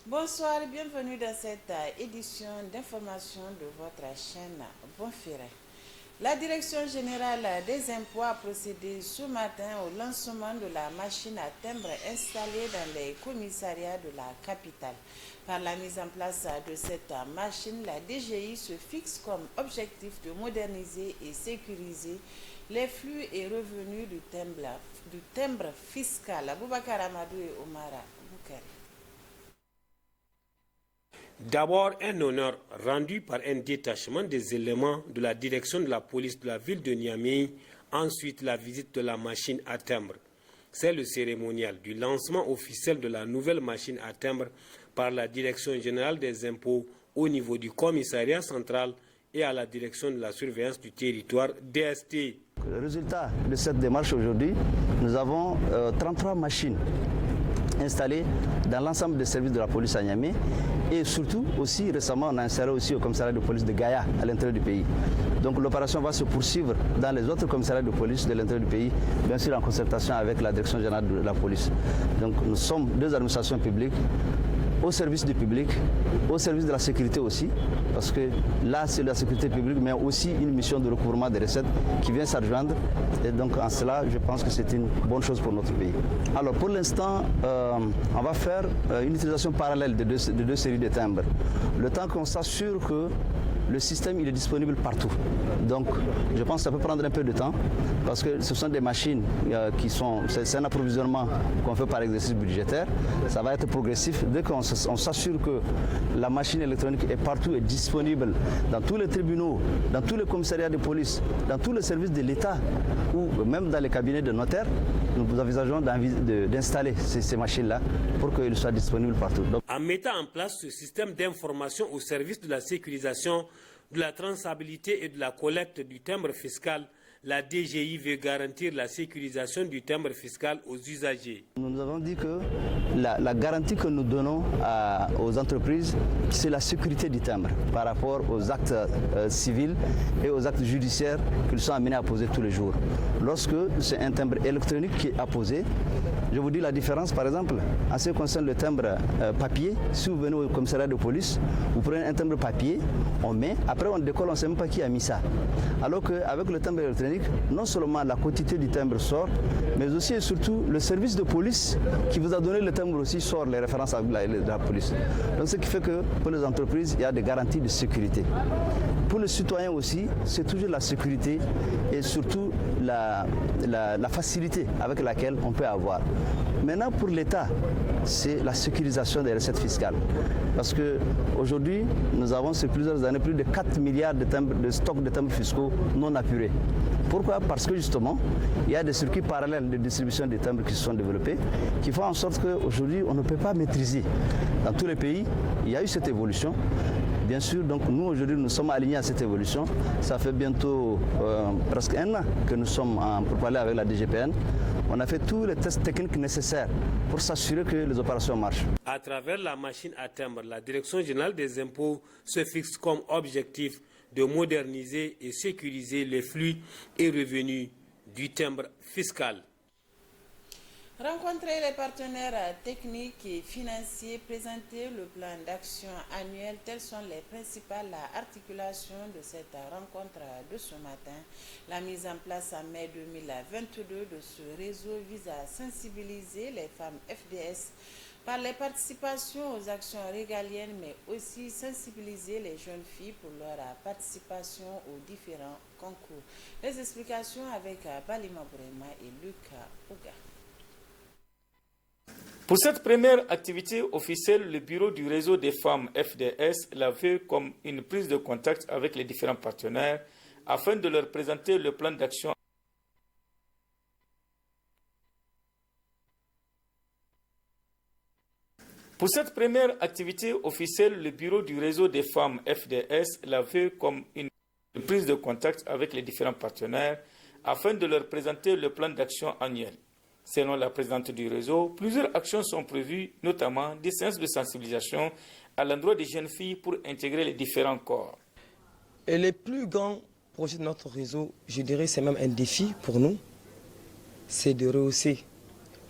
Bonsoir et bienvenue dans cette édition d'information de votre chaîne Bonferré. La Direction générale des impôts a procédé ce matin au lancement de la machine à timbre installée dans les commissariats de la capitale. Par la mise en place de cette machine, la DGI se fixe comme objectif de moderniser et sécuriser les flux et revenus du timbre fiscal. Aboubakar Amadou et Omara Boukari. D'abord, un honneur rendu par un détachement des éléments de la direction de la police de la ville de Niamey, ensuite la visite de la machine à timbre. C'est le cérémonial du lancement officiel de la nouvelle machine à timbre par la Direction générale des impôts au niveau du commissariat central et à la direction de la surveillance du territoire DST. Le résultat de cette démarche aujourd'hui, nous avons 33 machines installées dans l'ensemble des services de la police à Niamey. Et surtout, aussi récemment, on a installé aussi au commissariat de police de Gaïa, à l'intérieur du pays. Donc l'opération va se poursuivre dans les autres commissariats de police de l'intérieur du pays, bien sûr en concertation avec la direction générale de la police. Donc nous sommes deux administrations publiques, au service du public, au service de la sécurité aussi, parce que là c'est la sécurité publique, mais aussi une mission de recouvrement des recettes qui vient s'adjoindre. Et donc en cela, je pense que c'est une bonne chose pour notre pays. Alors pour l'instant, on va faire une utilisation parallèle de deux séries de timbres. Le temps qu'on s'assure que le système il est disponible partout. Donc je pense que ça peut prendre un peu de temps parce que ce sont des machines qui sont, c'est un approvisionnement qu'on fait par exercice budgétaire. Ça va être progressif. Dès qu'on s'assure que la machine électronique est partout, est disponible dans tous les tribunaux, dans tous les commissariats de police, dans tous les services de l'État ou même dans les cabinets de notaires, nous envisageons d'installer ces machines-là pour qu'elles soient disponibles partout. Donc, en mettant en place ce système d'information au service de la sécurisation, de la traçabilité et de la collecte du timbre fiscal, la DGI veut garantir la sécurisation du timbre fiscal aux usagers. Nous avons dit que la garantie que nous donnons aux entreprises, c'est la sécurité du timbre par rapport aux actes civils et aux actes judiciaires qu'ils sont amenés à poser tous les jours. Lorsque c'est un timbre électronique qui est apposé, je vous dis la différence par exemple, en ce qui concerne le timbre papier, si vous venez au commissariat de police, vous prenez un timbre papier, on met, après on décolle, on ne sait même pas qui a mis ça. Alors qu'avec le timbre électronique, non seulement la quantité du timbre sort, mais aussi et surtout le service de police qui vous a donné le timbre aussi sort les références à la police. Donc ce qui fait que pour les entreprises, il y a des garanties de sécurité. Pour les citoyens aussi, c'est toujours la sécurité et surtout la facilité avec laquelle on peut avoir. Maintenant, pour l'État, c'est la sécurisation des recettes fiscales. Parce qu'aujourd'hui, nous avons sur plusieurs années plus de 4 milliards de stocks de timbres fiscaux non apurés. Pourquoi? Parce que justement, il y a des circuits parallèles de distribution des timbres qui se sont développés, qui font en sorte qu'aujourd'hui, on ne peut pas maîtriser. Dans tous les pays, il y a eu cette évolution. Bien sûr, donc nous aujourd'hui nous sommes alignés à cette évolution. Ça fait bientôt presque un an que nous sommes pour parler avec la DGPN. On a fait tous les tests techniques nécessaires pour s'assurer que les opérations marchent. À travers la machine à timbre, la Direction générale des impôts se fixe comme objectif de moderniser et sécuriser les flux et revenus du timbre fiscal. Rencontrer les partenaires techniques et financiers, présenter le plan d'action annuel, telles sont les principales articulations de cette rencontre de ce matin. La mise en place en mai 2022 de ce réseau vise à sensibiliser les femmes FDS par les participations aux actions régaliennes, mais aussi sensibiliser les jeunes filles pour leur participation aux différents concours. Les explications avec Balima Bourema et Luc Ouga. Pour cette première activité officielle, le bureau du réseau des femmes FDS l'a vu comme une prise de contact avec les différents partenaires afin de leur présenter le plan d'action. Pour cette première activité officielle, le bureau du réseau des femmes FDS l'a vu comme une prise de contact avec les différents partenaires afin de leur présenter le plan d'action annuel. Selon la présidente du réseau, plusieurs actions sont prévues, notamment des séances de sensibilisation à l'endroit des jeunes filles pour intégrer les différents corps. Et les plus grands projets de notre réseau, je dirais, c'est même un défi pour nous, c'est de rehausser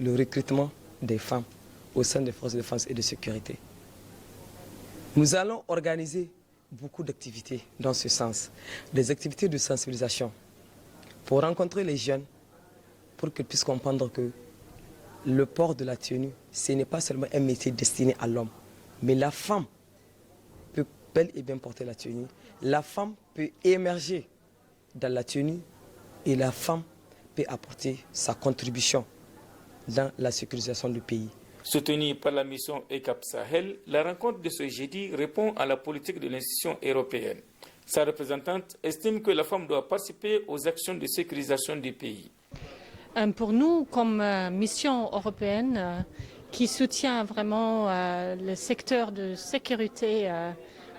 le recrutement des femmes au sein des forces de défense et de sécurité. Nous allons organiser beaucoup d'activités dans ce sens, des activités de sensibilisation pour rencontrer les jeunes, pour qu'ils puissent comprendre que le port de la tenue, ce n'est pas seulement un métier destiné à l'homme, mais la femme peut bel et bien porter la tenue, la femme peut émerger dans la tenue et la femme peut apporter sa contribution dans la sécurisation du pays. Soutenue par la mission ECAP Sahel, la rencontre de ce jeudi répond à la politique de l'institution européenne. Sa représentante estime que la femme doit participer aux actions de sécurisation du pays. Pour nous, comme mission européenne qui soutient vraiment le secteur de sécurité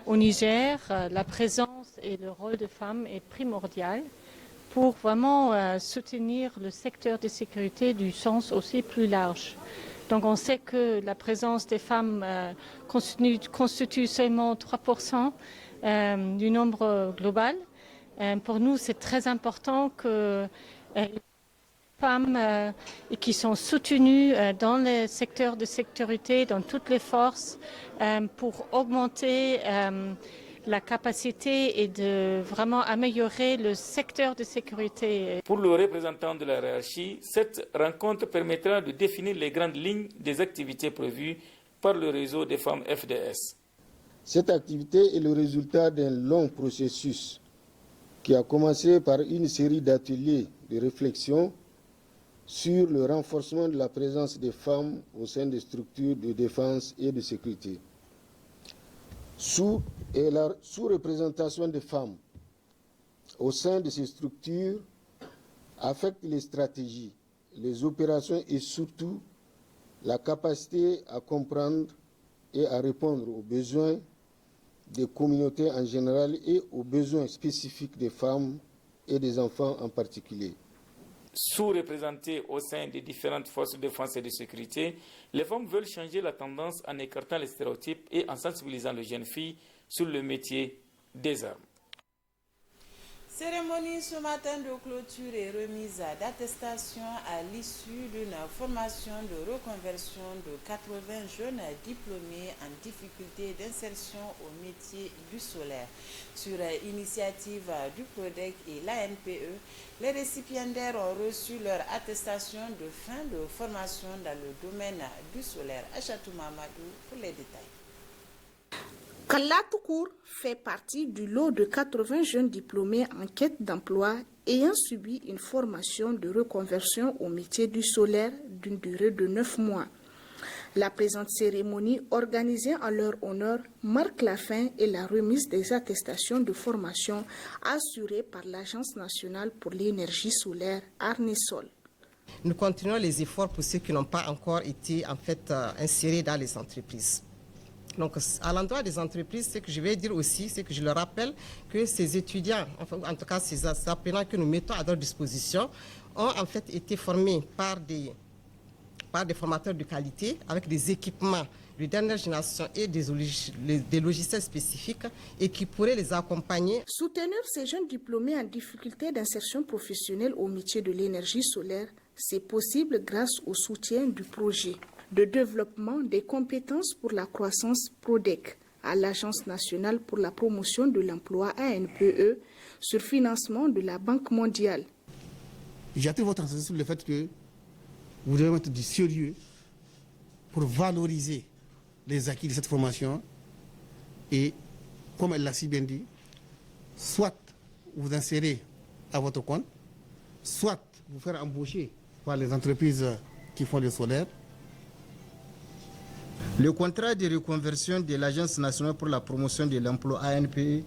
au Niger, la présence et le rôle des femmes est primordial pour vraiment soutenir le secteur de sécurité du sens aussi plus large. Donc on sait que la présence des femmes constitue seulement 3% du nombre global. Pour nous, c'est très important que les femmes qui sont soutenues dans le secteur de sécurité, dans toutes les forces, pour augmenter la capacité et de vraiment améliorer le secteur de sécurité. Pour le représentant de la hiérarchie, cette rencontre permettra de définir les grandes lignes des activités prévues par le réseau des femmes FDS. Cette activité est le résultat d'un long processus qui a commencé par une série d'ateliers de réflexion sur le renforcement de la présence des femmes au sein des structures de défense et de sécurité. La sous-représentation des femmes au sein de ces structures affecte les stratégies, les opérations et surtout la capacité à comprendre et à répondre aux besoins des communautés en général et aux besoins spécifiques des femmes et des enfants en particulier. Sous-représentées au sein des différentes forces de défense et de sécurité, les femmes veulent changer la tendance en écartant les stéréotypes et en sensibilisant les jeunes filles sur le métier des armes. Cérémonie ce matin de clôture et remise d'attestation à l'issue d'une formation de reconversion de 80 jeunes diplômés en difficulté d'insertion au métier du solaire. Sur initiative du PRODEC et l'ANPE, les récipiendaires ont reçu leur attestation de fin de formation dans le domaine du solaire. Achatou Mamadou pour les détails. Kalla Toukour fait partie du lot de 80 jeunes diplômés en quête d'emploi ayant subi une formation de reconversion au métier du solaire d'une durée de 9 mois. La présente cérémonie organisée en leur honneur marque la fin et la remise des attestations de formation assurées par l'Agence nationale pour l'énergie solaire Arnesol. Nous continuons les efforts pour ceux qui n'ont pas encore été insérés dans les entreprises. Donc, à l'endroit des entreprises, ce que je vais dire aussi, c'est que je leur rappelle que ces étudiants, en tout cas ces apprenants que nous mettons à leur disposition, ont en fait été formés par des formateurs de qualité avec des équipements de dernière génération et des logiciels spécifiques et qui pourraient les accompagner. Soutenir ces jeunes diplômés en difficulté d'insertion professionnelle au métier de l'énergie solaire, c'est possible grâce au soutien du projet de développement des compétences pour la croissance PRODEC à l'Agence nationale pour la promotion de l'emploi ANPE sur financement de la Banque mondiale. J'attire votre attention sur le fait que vous devez mettre du sérieux pour valoriser les acquis de cette formation et, comme elle l'a si bien dit, soit vous insérez à votre compte, soit vous faire embaucher par les entreprises qui font le solaire. Le contrat de reconversion de l'Agence nationale pour la promotion de l'emploi ANPE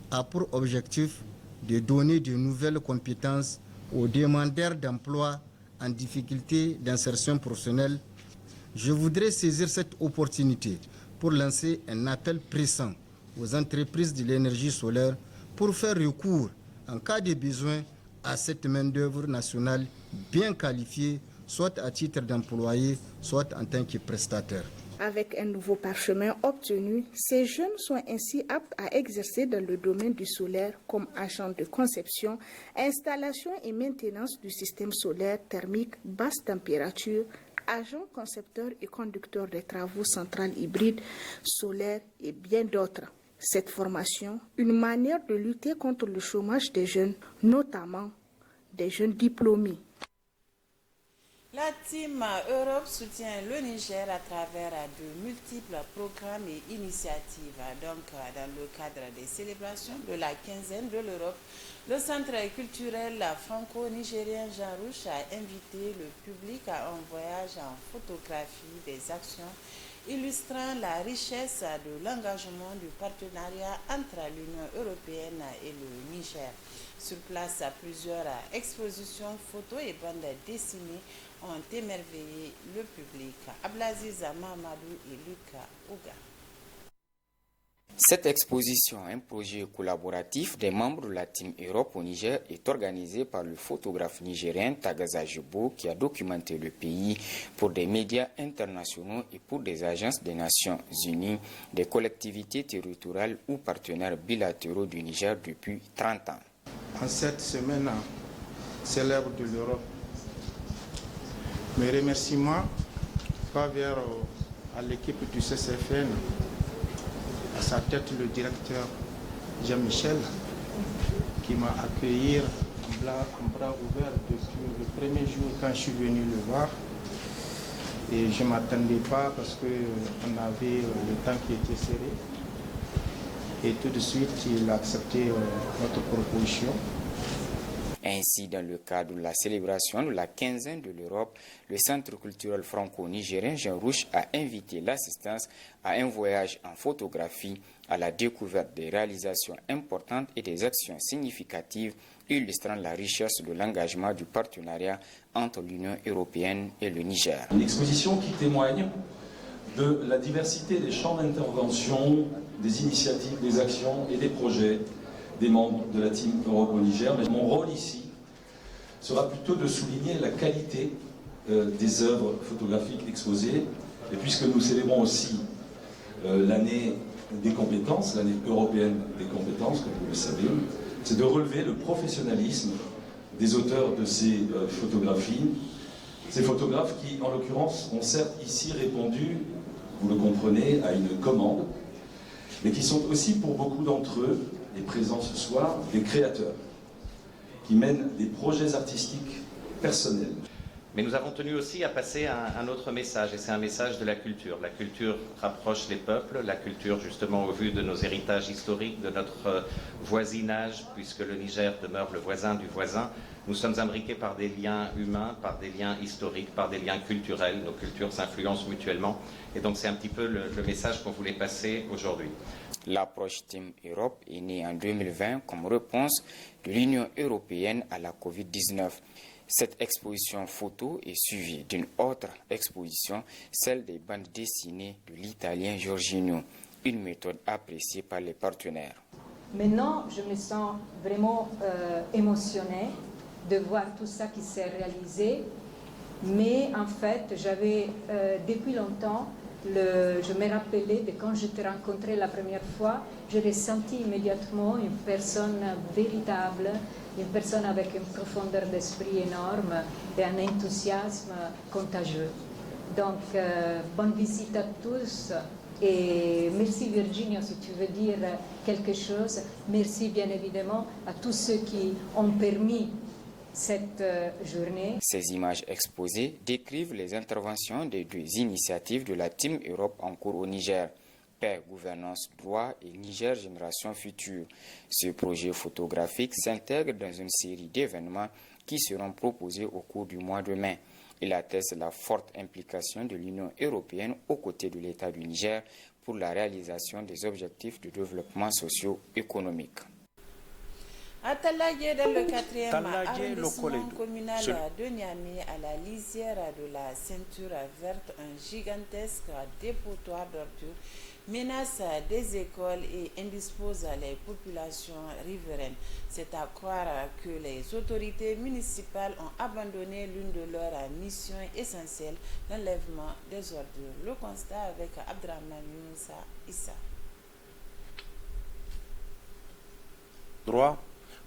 a pour objectif de donner de nouvelles compétences aux demandeurs d'emploi en difficulté d'insertion professionnelle. Je voudrais saisir cette opportunité pour lancer un appel pressant aux entreprises de l'énergie solaire pour faire recours en cas de besoin à cette main-d'œuvre nationale bien qualifiée, soit à titre d'employé, soit en tant que prestataire. Avec un nouveau parchemin obtenu, ces jeunes sont ainsi aptes à exercer dans le domaine du solaire comme agent de conception, installation et maintenance du système solaire thermique basse température, agents concepteurs et conducteurs des travaux centrales hybrides, solaires et bien d'autres. Cette formation, une manière de lutter contre le chômage des jeunes, notamment des jeunes diplômés. La Team Europe soutient le Niger à travers de multiples programmes et initiatives. Donc, dans le cadre des célébrations de la quinzaine de l'Europe, le Centre culturel franco-nigérien Jean Rouch a invité le public à un voyage en photographie des actions illustrant la richesse de l'engagement du partenariat entre l'Union européenne et le Niger. Sur place, plusieurs expositions photos et bandes dessinées ont émerveillé le public. Ablaziz Mamadou et Lucas Ouga. Cette exposition, un projet collaboratif des membres de la Team Europe au Niger, est organisée par le photographe nigérien Tagaza Jubo qui a documenté le pays pour des médias internationaux et pour des agences des Nations Unies, des collectivités territoriales ou partenaires bilatéraux du Niger depuis 30 ans. En cette semaine célèbre de l'Europe, mes remerciements vont vers à l'équipe du CCFN, à sa tête le directeur Jean-Michel, qui m'a accueilli en bras ouverts depuis le premier jour quand je suis venu le voir. Et je ne m'attendais pas parce qu'on avait le temps qui était serré. Et tout de suite, il a accepté notre proposition. Ainsi, dans le cadre de la célébration de la quinzaine de l'Europe, le Centre culturel franco-nigérien Jean Rouch a invité l'assistance à un voyage en photographie à la découverte des réalisations importantes et des actions significatives illustrant la richesse de l'engagement du partenariat entre l'Union européenne et le Niger. Une exposition qui témoigne de la diversité des champs d'intervention, des initiatives, des actions et des projets des membres de la Team Europe au Niger. Mais mon rôle ici sera plutôt de souligner la qualité des œuvres photographiques exposées. Et puisque nous célébrons aussi l'année des compétences, l'année européenne des compétences, comme vous le savez, c'est de relever le professionnalisme des auteurs de ces photographies. Ces photographes qui, en l'occurrence, ont certes ici répondu, vous le comprenez, à une commande, mais qui sont aussi pour beaucoup d'entre eux, les présents ce soir, des créateurs, qui mènent des projets artistiques personnels. Mais nous avons tenu aussi à passer un autre message, et c'est un message de la culture. La culture rapproche les peuples, la culture justement au vu de nos héritages historiques, de notre voisinage, puisque le Niger demeure le voisin du voisin. Nous sommes imbriqués par des liens humains, par des liens historiques, par des liens culturels. Nos cultures s'influencent mutuellement, et donc c'est un petit peu le message qu'on voulait passer aujourd'hui. L'approche Team Europe est née en 2020 comme réponse de l'Union européenne à la Covid-19. Cette exposition photo est suivie d'une autre exposition, celle des bandes dessinées de l'italien Giorgino, une méthode appréciée par les partenaires. Maintenant, je me sens vraiment émotionnée de voir tout ça qui s'est réalisé, mais en fait, j'avais depuis longtemps, je me rappelais de quand je t'ai rencontré la première fois, j'ai ressenti immédiatement une personne véritable, une personne avec une profondeur d'esprit énorme et un enthousiasme contagieux. Donc, bonne visite à tous et merci Virginia si tu veux dire quelque chose. Merci bien évidemment à tous ceux qui ont permis cette journée. Ces images exposées décrivent les interventions des deux initiatives de la Team Europe en cours au Niger. Paix, gouvernance, droit et Niger Génération Future. Ce projet photographique s'intègre dans une série d'événements qui seront proposés au cours du mois de mai. Il atteste la forte implication de l'Union européenne aux côtés de l'État du Niger pour la réalisation des objectifs de développement socio-économique. À Talagué, dans le 4e arrondissement communal de Niamey, à la lisière de la ceinture verte, un gigantesque dépotoir d'ordures menace des écoles et indispose les populations riveraines. C'est à croire que les autorités municipales ont abandonné l'une de leurs missions essentielles, l'enlèvement des ordures. Le constat avec Abdrahman Moussa Issa. Droit,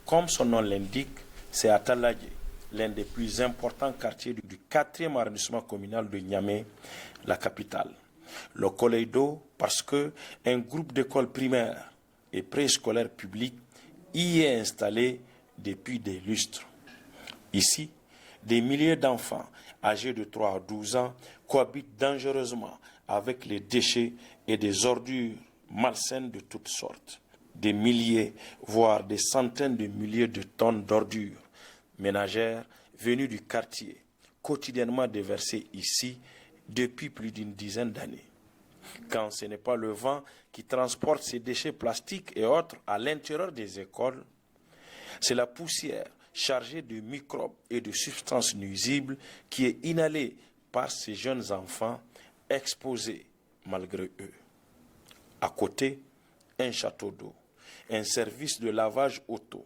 comme son nom l'indique, c'est à Taladje, l'un des plus importants quartiers du 4e arrondissement communal de Niamey, la capitale. Le Koleido parce qu'un groupe d'écoles primaires et préscolaires publiques y est installé depuis des lustres. Ici, des milliers d'enfants âgés de 3 à 12 ans cohabitent dangereusement avec les déchets et des ordures malsaines de toutes sortes. Des milliers, voire des centaines de milliers de tonnes d'ordures ménagères venues du quartier, quotidiennement déversées ici depuis plus d'une dizaine d'années. Quand ce n'est pas le vent qui transporte ces déchets plastiques et autres à l'intérieur des écoles, c'est la poussière chargée de microbes et de substances nuisibles qui est inhalée par ces jeunes enfants exposés malgré eux. À côté, un château d'eau, un service de lavage auto,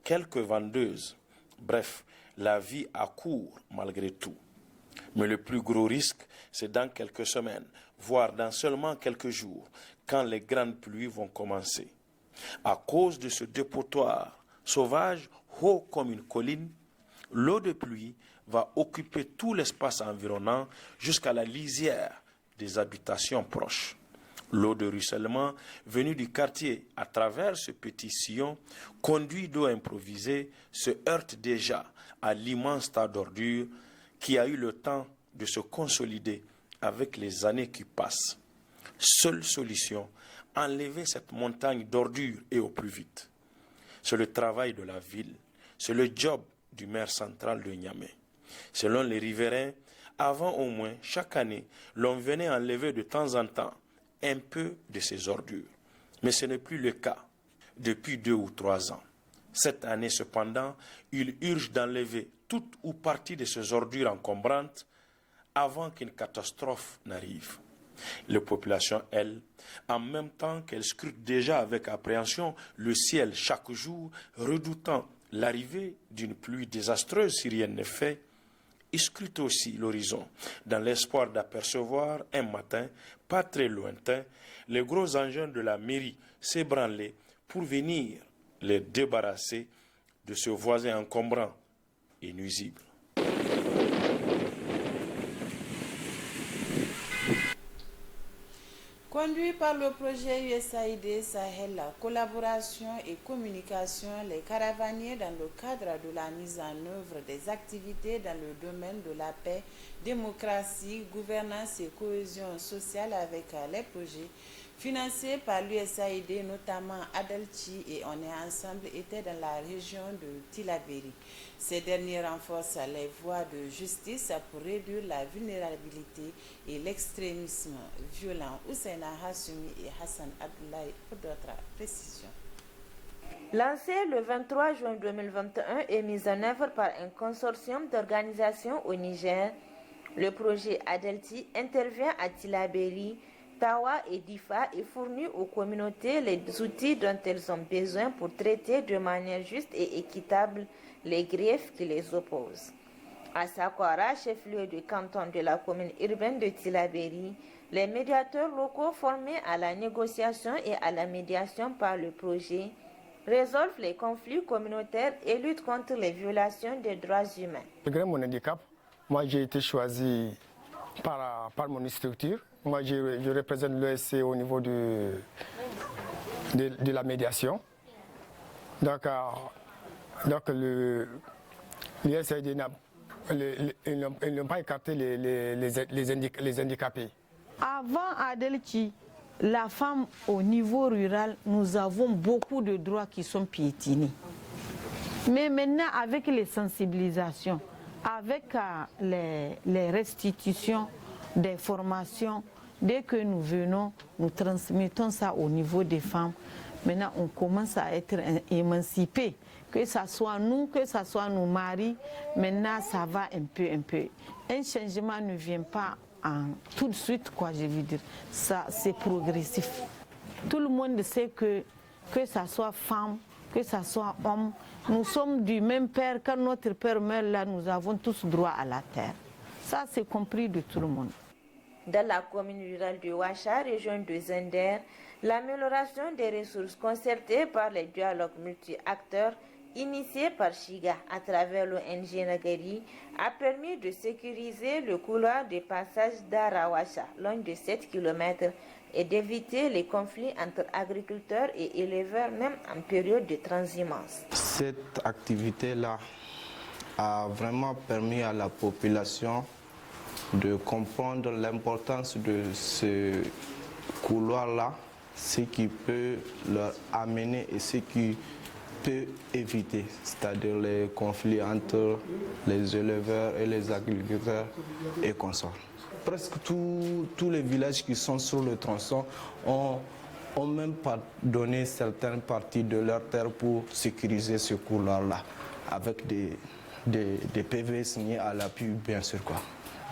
quelques vendeuses, bref, la vie à court malgré tout. Mais le plus gros risque, c'est dans quelques semaines, voire dans seulement quelques jours, quand les grandes pluies vont commencer. À cause de ce dépotoir sauvage, haut comme une colline, l'eau de pluie va occuper tout l'espace environnant jusqu'à la lisière des habitations proches. L'eau de ruissellement venue du quartier à travers ce petit sillon, conduit d'eau improvisée, se heurte déjà à l'immense tas d'ordures qui a eu le temps de se consolider avec les années qui passent. Seule solution, enlever cette montagne d'ordures et au plus vite. C'est le travail de la ville, c'est le job du maire central de Niamey. Selon les riverains, avant au moins chaque année, l'on venait enlever de temps en temps un peu de ces ordures. Mais ce n'est plus le cas depuis 2 ou 3 ans. Cette année cependant, il urge d'enlever toute ou partie de ces ordures encombrantes avant qu'une catastrophe n'arrive. Les populations, elles, en même temps qu'elles scrutent déjà avec appréhension le ciel chaque jour, redoutant l'arrivée d'une pluie désastreuse si rien n'est fait, ils scrutent aussi l'horizon dans l'espoir d'apercevoir un matin, pas très lointain, les gros engins de la mairie s'ébranler pour venir les débarrasser de ce voisin encombrant et nuisible. Conduit par le projet USAID Sahel, la collaboration et communication, les caravaniers dans le cadre de la mise en œuvre des activités dans le domaine de la paix, démocratie, gouvernance et cohésion sociale avec les projets financés par l'USAID, notamment Adalchi et On est ensemble, étaient dans la région de Tillabéri. Ces derniers renforcent les voies de justice pour réduire la vulnérabilité et l'extrémisme violent. Husseina Hassoumi et Hassan Abdoulaye pour d'autres précisions. Lancé le 23 juin 2021 et mis en œuvre par un consortium d'organisations au Niger, le projet Adelti intervient à Tillabéri, Tawa et Difa et fournit aux communautés les outils dont elles ont besoin pour traiter de manière juste et équitable les griefs qui les opposent. À Sakwara, chef-lieu du canton de la commune urbaine de Tillabéri, les médiateurs locaux formés à la négociation et à la médiation par le projet résolvent les conflits communautaires et luttent contre les violations des droits humains. Malgré mon handicap, moi j'ai été choisi par mon structure. Moi je représente l'ESC au niveau de la médiation. Donc l'USAID n'ont pas écarté les handicapés. Avant Adelchi, la femme au niveau rural, nous avons beaucoup de droits qui sont piétinés. Mais maintenant, avec les sensibilisations, avec les restitutions des formations, dès que nous venons, nous transmettons ça au niveau des femmes. Maintenant, on commence à être émancipés. Que ce soit nous, que ce soit nos maris, maintenant, ça va un peu. Un changement ne vient pas tout de suite, quoi, je veux dire. Ça, c'est progressif. Tout le monde sait que ce soit femme, que ce soit homme, nous sommes du même père. Quand notre père meurt, là, nous avons tous droit à la terre. Ça, c'est compris de tout le monde. Dans la commune rurale de Ouacha, région de Zender, l'amélioration des ressources concertées par les dialogues multi-acteurs initié par Shiga à travers l'ONG Nagari, a permis de sécuriser le couloir de passage d'Arawasha, long de 7 km, et d'éviter les conflits entre agriculteurs et éleveurs, même en période de transhumance. Cette activité-là a vraiment permis à la population de comprendre l'importance de ce couloir-là, ce qui peut leur amener et ce qui peut éviter, c'est-à-dire les conflits entre les éleveurs et les agriculteurs et consorts. Presque tous les villages qui sont sur le tronçon ont même donné certaines parties de leur terre pour sécuriser ce couloir-là, avec des PV signés à l'appui, bien sûr.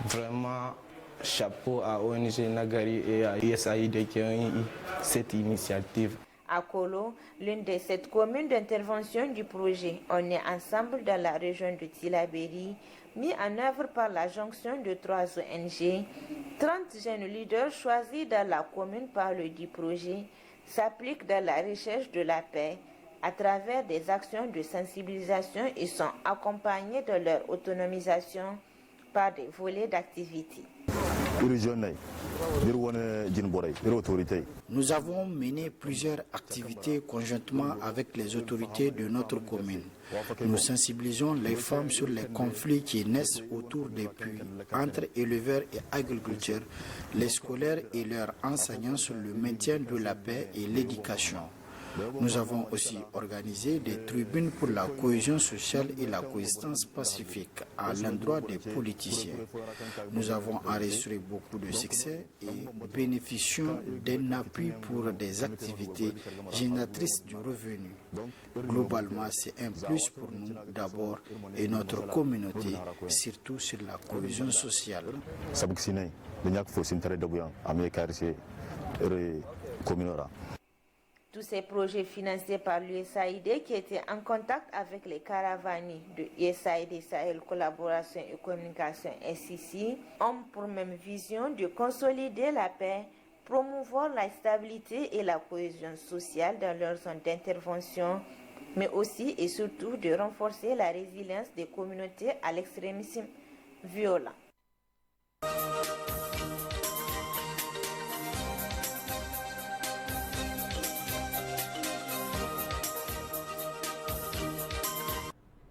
Vraiment, chapeau à ONG Nagari et à USAID qui ont eu cette initiative. À Kolo, l'une des 7 communes d'intervention du projet, on est ensemble dans la région de Tillabéri, mis en œuvre par la jonction de 3 ONG. 30 jeunes leaders choisis dans la commune par le dit projet s'appliquent dans la recherche de la paix à travers des actions de sensibilisation et sont accompagnés de leur autonomisation par des volets d'activité. Nous avons mené plusieurs activités conjointement avec les autorités de notre commune. Nous sensibilisons les femmes sur les conflits qui naissent autour des puits entre éleveurs et agriculteurs, les scolaires et leurs enseignants sur le maintien de la paix et l'éducation. Nous avons aussi organisé des tribunes pour la cohésion sociale et la coexistence pacifique à l'endroit des politiciens. Nous avons enregistré beaucoup de succès et bénéficions d'un appui pour des activités génératrices de revenus. Globalement, c'est un plus pour nous d'abord et notre communauté, surtout sur la cohésion sociale. Tous ces projets financés par l'USAID qui étaient en contact avec les caravaniers de USAID Sahel Collaboration et Communication SCC ont pour même vision de consolider la paix, promouvoir la stabilité et la cohésion sociale dans leur zone d'intervention, mais aussi et surtout de renforcer la résilience des communautés à l'extrémisme violent.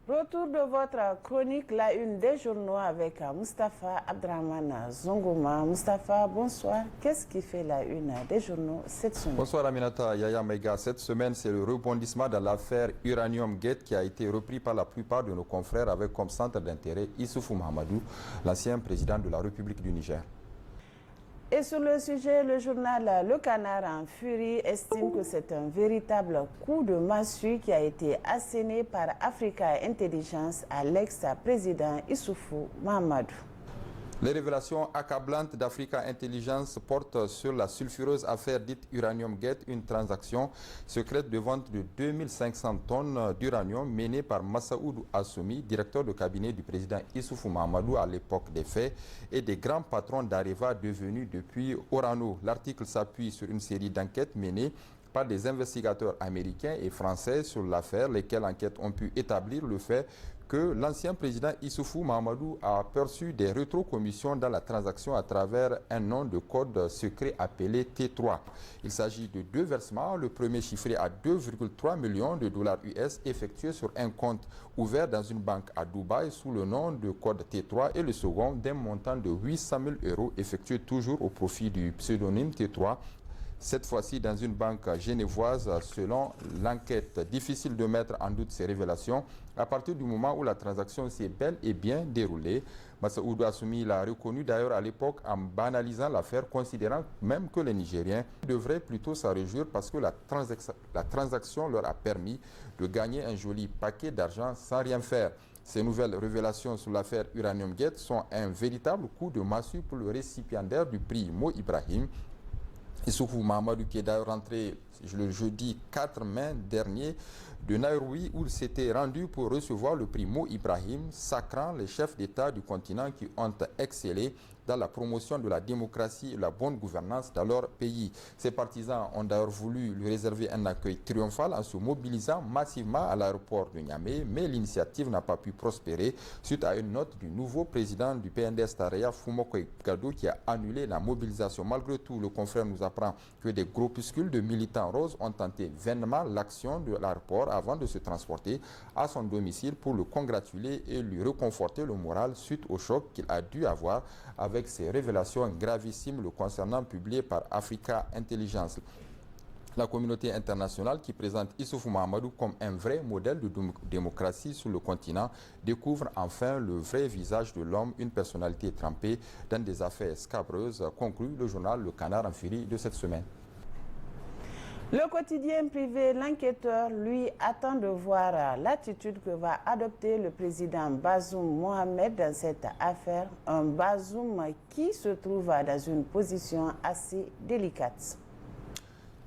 Retour de votre chronique, la une des journaux avec Moustapha Abdrahmane Zongoma. Moustapha, bonsoir. Qu'est-ce qui fait la une des journaux cette semaine? Bonsoir Aminata, Yaya Mega. Cette semaine, c'est le rebondissement dans l'affaire Uranium Gate qui a été repris par la plupart de nos confrères avec comme centre d'intérêt Issoufou Mahamadou, l'ancien président de la République du Niger. Et sur le sujet, le journal Le Canard en furie estime que c'est un véritable coup de massue qui a été asséné par Africa Intelligence à l'ex-président Issoufou Mahamadou. Les révélations accablantes d'Africa Intelligence portent sur la sulfureuse affaire dite Uranium Gate, une transaction secrète de vente de 2500 tonnes d'uranium menée par Massaoudou Assoumi, directeur de cabinet du président Issoufou Mahamadou à l'époque des faits, et des grands patrons d'Areva devenus depuis Orano. L'article s'appuie sur une série d'enquêtes menées par des investigateurs américains et français sur l'affaire, lesquelles enquêtes ont pu établir le fait que l'ancien président Issoufou Mahamadou a perçu des rétrocommissions dans la transaction à travers un nom de code secret appelé T3. Il s'agit de 2 versements, le premier chiffré à 2,3 millions de dollars US effectués sur un compte ouvert dans une banque à Dubaï sous le nom de code T3 et le second d'un montant de 800 000 € effectué toujours au profit du pseudonyme T3. Cette fois-ci dans une banque genevoise, selon l'enquête. Difficile de mettre en doute ces révélations à partir du moment où la transaction s'est bel et bien déroulée. Massaoudou Assoumi l'a reconnu d'ailleurs à l'époque en banalisant l'affaire, considérant même que les Nigériens devraient plutôt s'en réjouir parce que la transaction leur a permis de gagner un joli paquet d'argent sans rien faire. Ces nouvelles révélations sur l'affaire Uranium Gate sont un véritable coup de massue pour le récipiendaire du prix Mo Ibrahim, Issoufou Mahamadou, qui est d'ailleurs rentré le jeudi 4 mai dernier de Nairobi où il s'était rendu pour recevoir le prix Mo Ibrahim, sacrant les chefs d'État du continent qui ont excellé dans la promotion de la démocratie et la bonne gouvernance dans leur pays. Ses partisans ont d'ailleurs voulu lui réserver un accueil triomphal en se mobilisant massivement à l'aéroport de Niamey, mais l'initiative n'a pas pu prospérer suite à une note du nouveau président du PNDS Taraya, Fumoko Gado, qui a annulé la mobilisation. Malgré tout, le confrère nous apprend que des groupuscules de militants roses ont tenté vainement l'action de l'aéroport avant de se transporter à son domicile pour le congratuler et lui reconforter le moral suite au choc qu'il a dû avoir avec ces révélations gravissimes le concernant publiées par Africa Intelligence. La communauté internationale, qui présente Issoufou Mahamadou comme un vrai modèle de démocratie sur le continent, découvre enfin le vrai visage de l'homme, une personnalité trempée dans des affaires scabreuses, conclut le journal Le Canard en Furie de cette semaine. Le quotidien privé, l'enquêteur, lui, attend de voir l'attitude que va adopter le président Bazoum Mohamed dans cette affaire. Un Bazoum qui se trouve dans une position assez délicate.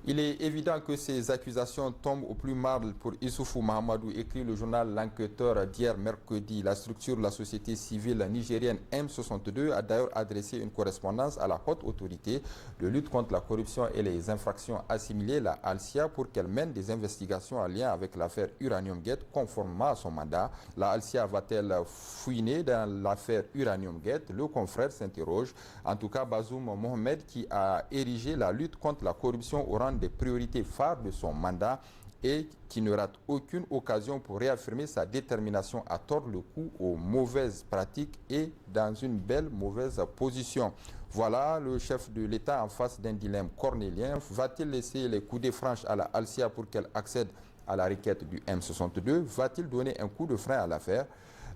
Il est évident que ces accusations tombent au plus mal pour Issoufou Mahamadou, écrit le journal L'Enquêteur d'hier mercredi. La structure de la société civile nigérienne M62 a d'ailleurs adressé une correspondance à la haute autorité de lutte contre la corruption et les infractions assimilées, la ALSIA, pour qu'elle mène des investigations en lien avec l'affaire Uranium Gate conformément à son mandat. La ALSIA va-t-elle fouiner dans l'affaire Uranium Gate? Le confrère s'interroge. En tout cas, Bazoum Mohamed, qui a érigé la lutte contre la corruption au rang des priorités phares de son mandat et qui ne rate aucune occasion pour réaffirmer sa détermination à tordre le cou aux mauvaises pratiques et dans une belle mauvaise position. Voilà le chef de l'État en face d'un dilemme cornélien. Va-t-il laisser les coudées franches à la ALSIA pour qu'elle accède à la requête du M62? Va-t-il donner un coup de frein à l'affaire?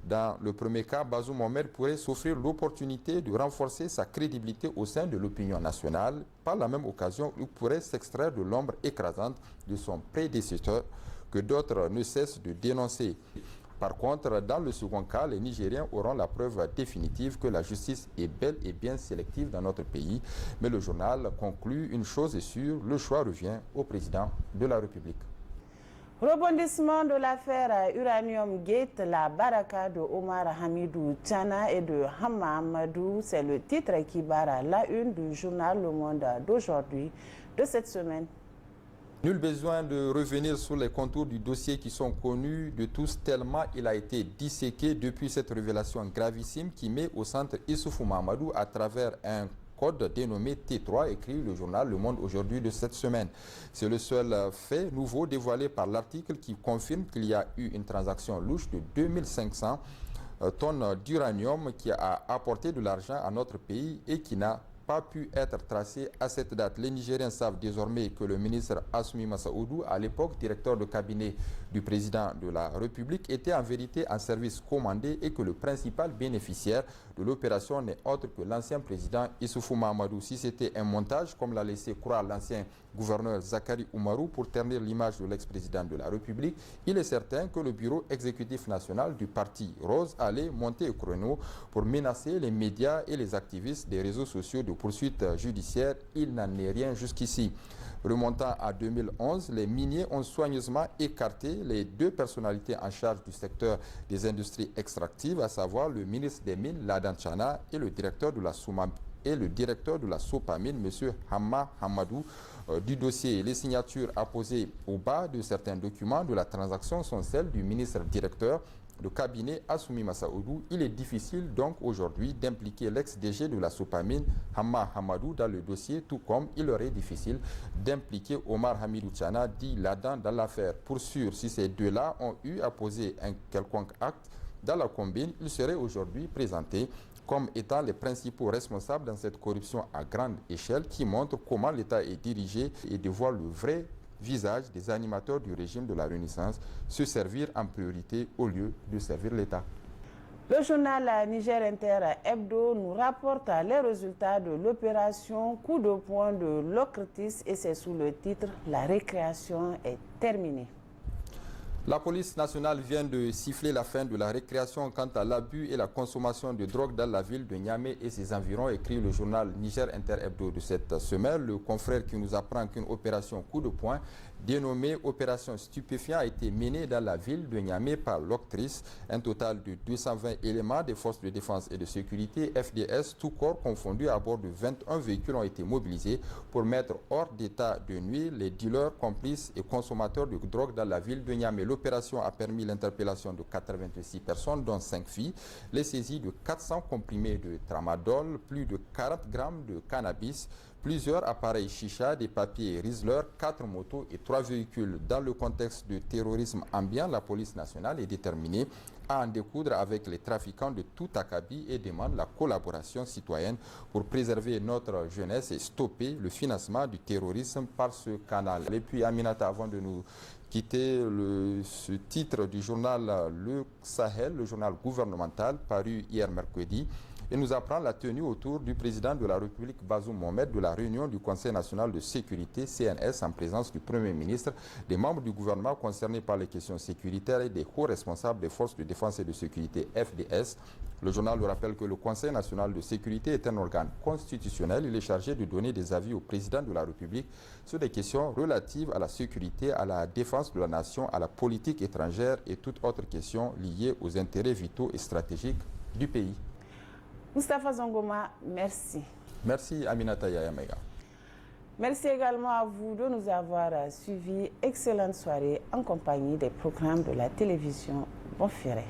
Dans le premier cas, Bazoum Mohamed pourrait s'offrir l'opportunité de renforcer sa crédibilité au sein de l'opinion nationale. Par la même occasion, il pourrait s'extraire de l'ombre écrasante de son prédécesseur que d'autres ne cessent de dénoncer. Par contre, dans le second cas, les Nigériens auront la preuve définitive que la justice est bel et bien sélective dans notre pays. Mais le journal conclut, une chose est sûre, le choix revient au président de la République. Rebondissement de l'affaire Uranium Gate, la baraka de Omar Hamidou Tchana et de Hamma Amadou, c'est le titre qui barre la une du journal Le Monde d'aujourd'hui, de cette semaine. Nul besoin de revenir sur les contours du dossier qui sont connus de tous tellement il a été disséqué depuis cette révélation gravissime qui met au centre Issoufou Mahamadou à travers un code dénommé T3, écrit le journal Le Monde aujourd'hui de cette semaine. C'est le seul fait nouveau dévoilé par l'article qui confirme qu'il y a eu une transaction louche de 2500 tonnes d'uranium qui a apporté de l'argent à notre pays et qui n'a pas pu être tracé à cette date. Les Nigériens savent désormais que le ministre Assoumi Massaoudou, à l'époque directeur de cabinet du président de la République, était en vérité en service commandé et que le principal bénéficiaire de l'opération n'est autre que l'ancien président Issoufou Mahamadou. Si c'était un montage, comme l'a laissé croire l'ancien gouverneur Zakari Oumarou pour ternir l'image de l'ex-président de la République, il est certain que le bureau exécutif national du parti Rose allait monter au créneau pour menacer les médias et les activistes des réseaux sociaux de poursuites judiciaires. Il n'en est rien jusqu'ici. Remontant à 2011, les miniers ont soigneusement écarté les deux personnalités en charge du secteur des industries extractives, à savoir le ministre des Mines, Ladan Chana, et le directeur de la Sopamine, M. Hamma Hamadou, du dossier. Les signatures apposées au bas de certains documents de la transaction sont celles du ministre directeur de cabinet Assoumi Massaoudou. Il est difficile donc aujourd'hui d'impliquer l'ex-DG de la Sopamine, Hamma Hamadou, dans le dossier, tout comme il leur est difficile d'impliquer Omar Hamidou Tchana, dit Ladan, dans l'affaire. Pour sûr, si ces deux-là ont eu à poser un quelconque acte dans la combine, ils seraient aujourd'hui présentés comme étant les principaux responsables dans cette corruption à grande échelle qui montre comment l'État est dirigé et dévoile le vrai visage des animateurs du régime de la Renaissance, se servir en priorité au lieu de servir l'État. Le journal Niger Inter Hebdo nous rapporte les résultats de l'opération coup de poing de Locretis et c'est sous le titre « La récréation est terminée ». La police nationale vient de siffler la fin de la récréation quant à l'abus et la consommation de drogue dans la ville de Niamey et ses environs, écrit le journal Niger Inter Hebdo de cette semaine. Le confrère qui nous apprend qu'une opération coup de poing dénommée Opération Stupéfiant a été menée dans la ville de Niamey par l'octrice. Un total de 220 éléments des forces de défense et de sécurité FDS, tout corps confondu, à bord de 21 véhicules ont été mobilisés pour mettre hors d'état de nuit les dealers, complices et consommateurs de drogue dans la ville de Niamey. L'opération a permis l'interpellation de 86 personnes, dont 5 filles, les saisies de 400 comprimés de tramadol, plus de 40 grammes de cannabis, plusieurs appareils chicha, des papiers Riesler, 4 motos et 3 véhicules. Dans le contexte de terrorisme ambiant, la police nationale est déterminée à en découdre avec les trafiquants de tout acabit et demande la collaboration citoyenne pour préserver notre jeunesse et stopper le financement du terrorisme par ce canal. Et puis Aminata, avant de nous quitter, ce titre du journal Le Sahel, le journal gouvernemental paru hier mercredi, et nous apprend la tenue autour du président de la République Bazoum Mohamed de la réunion du Conseil national de sécurité CNS en présence du Premier ministre, des membres du gouvernement concernés par les questions sécuritaires et des hauts responsables des forces de défense et de sécurité FDS. Le journal nous rappelle que le Conseil national de sécurité est un organe constitutionnel. Il est chargé de donner des avis au président de la République sur des questions relatives à la sécurité, à la défense de la nation, à la politique étrangère et toute autre question liée aux intérêts vitaux et stratégiques du pays. Moustapha Zongoma, merci. Merci Aminata Yayamega. Merci également à vous de nous avoir suivis. Excellente soirée en compagnie des programmes de la télévision Bonferré.